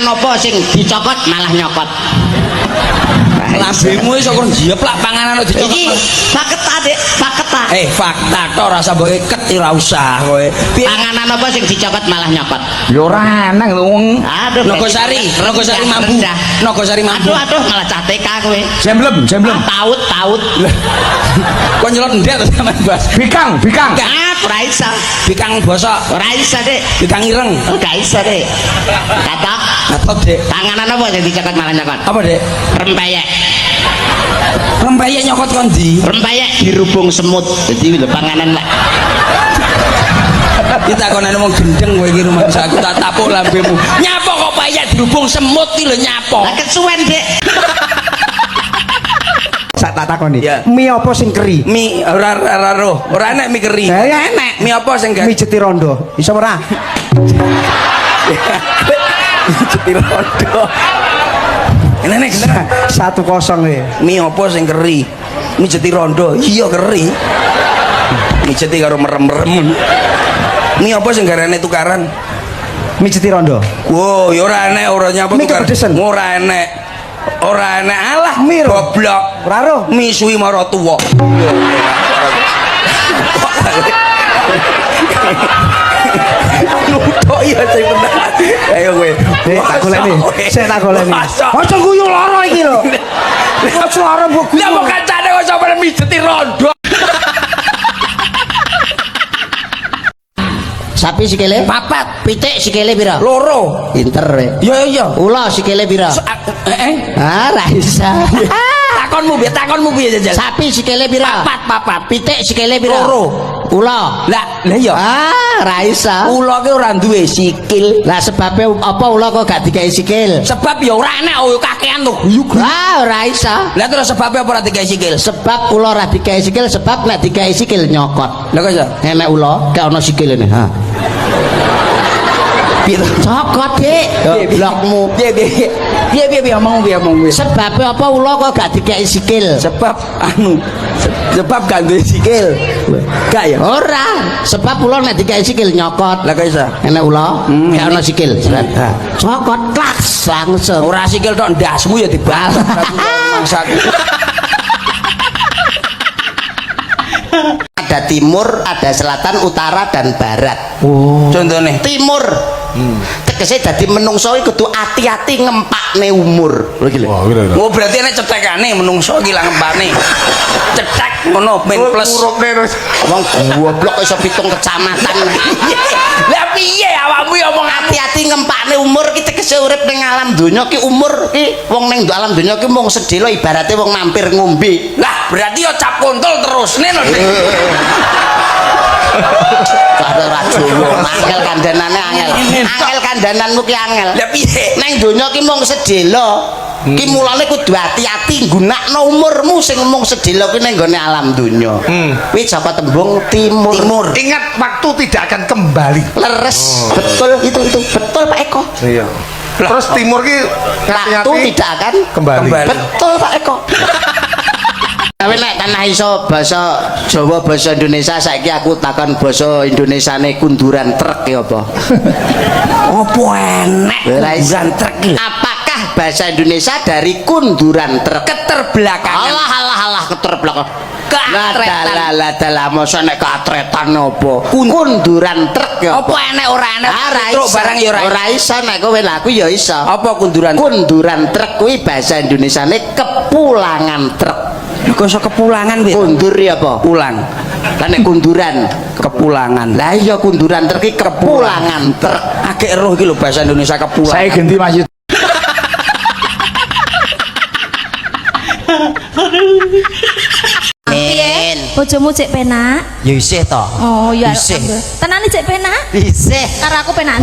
apa sing dicokot malah nyokot? Lambemu iso kon jeplak panganan dicokot. Iki fakta Dik, fakta. Fakta tok rasa mbok iket ora usah kowe. Panganan apa sing dicokot malah nyokot? Ya ora eneng lho wong. Aduh, Nogosari mampu. Nogosari mampu. Aduh malah cah TK kowe. Jemblem. Taut. Kok nyelot ndek to sampean, Bas? Bikang. Ora iso. Bikang bosok, Ora iso, Dik. bikang ireng. Ora iso, Dik. Katok. Atau Dek. Panganan apa sing dicokot malah nyokot? Apa, Dek? Rempeyek. Rempeyek nyokot kon ndi? Rempeyek dirubung semut. Jadi lho panganan lah. Kita kono ngomong gendeng kowe iki rumah aku tak tapuk lambemu. Nyapa kok payek dirubung semut iki lho nyapa. Lah kesuwen, Dik. Sak tak takoni. Ya. Mie apa sing keri? Mi ora roh. Ora enek mi keri. Ya enek. Mi apa sing Mie jeti rondo. Iso ora? jeti rondo. Enek gendeng. 1-0 kowe. Mi apa sing keri? Mi jeti rondo. Iya keri. Mi jeti karo merem-merem. Mi apa sing garane tukaran? Mie jeti rondo. Wow, ya ora enek ora nyapa Mi tukar. kepedesan. Ora enek. Ora enek alah Mi ro. goblok. Ora roh. Mi suwi mara tuwa. Nutok ya sing bener. Ayo kowe. Tak goleki. Sik tak goleki. Aja guyu lara iki lho. Aja lara mbok guyu. Lah kok kancane kok sampe mijeti rondo. Sapi sikile? Papat. Pitik sikile pira? Loro. Pinter we. Iya. Ula sikile pira? Ra iso. Takonmu piye jajal? Sapi sikile pira? Papat. Pitik sikile pira? Loro. Ula. Lah iya. Ra iso. Ula ki ora duwe sikil. Lah sebabnya apa ula kok gak digawe sikil? Sebab ya ora enek kakean to guyug. Lah ora iso. Lah terus sebabnya apa ora digawe sikil? Sebab ula ora digawe sikil, sebab nek digawe sikil nyokot. Lah kok iso? Enek ula gak ono sikile ha. Cokot Dik, blokmu. Piye omong. Sebabnya apa ula kok gak digawe sikil? Sebab gak duwe sikil. Gak ya? Ora, sebab ula nek digawe sikil nyokot. Lah kok iso? Enek ula gak ono sikil. Cokot klaks langsung. Ora sikil tok ndasmu ya dibal. Mangsaku. Ada timur, ada selatan, utara dan barat. Contohnya Timur. Tegese dadi menungso iki kudu ati-ati ngempakne umur. Lho iki lho. Oh berarti enek cetekane menungso iki lah ngempane. Cetek ngono men plus. Wong goblok iso pitung kecamatan. Lah piye awakmu ya omong Hati-hati ngempakne umur ki tegese urip ning alam donya ki umur ki wong ning alam donya ki mung sedhela ibarate wong mampir ngombe. Lah berarti ya cap kontol terus nih lho. Karo ra Jawa angel kandhanane angel. Angel kandhananmu ki angel. Lah piye? Ning donya ki mung sedhela. Ki mulane kudu hati-hati nggunakno umurmu sing mung sedhela ki ning gone alam donya. Kuwi Jawa tembung timur. Ingat waktu tidak akan kembali. Leres. Betul itu betul Pak Eko. Iya. Terus timur ki Waktu tidak akan kembali. Betul Pak Eko. Tapi nek tanah iso basa Jawa basa Indonesia saiki aku takon basa Indonesiane kunduran truk ya apa? Opo enek kunduran truk iki? Apakah bahasa Indonesia dari kunduran truk? Keterbelakangan. Alah keterbelakangan. Lah masa nek katretan apa? Kunduran truk ya. Apa enek ora enek? Truk barang ya ora iso nek kowe lha aku ya iso. Apa kunduran? Kunduran truk kuwi bahasa Indonesiane kepulangan truk. Kok iso kepulangan piye? Kundur ya apa? Pulang. Lah nek kunduran Kepulangan. lah iya kunduran truk iki kepulangan truk. Agek roh iki lho bahasa Indonesia kepulangan. Saya ganti Mas. Men, Bojomu cek penak? ya isih to. Oh ya. Isih. Tenane cek penak? Isih. Karo aku penak.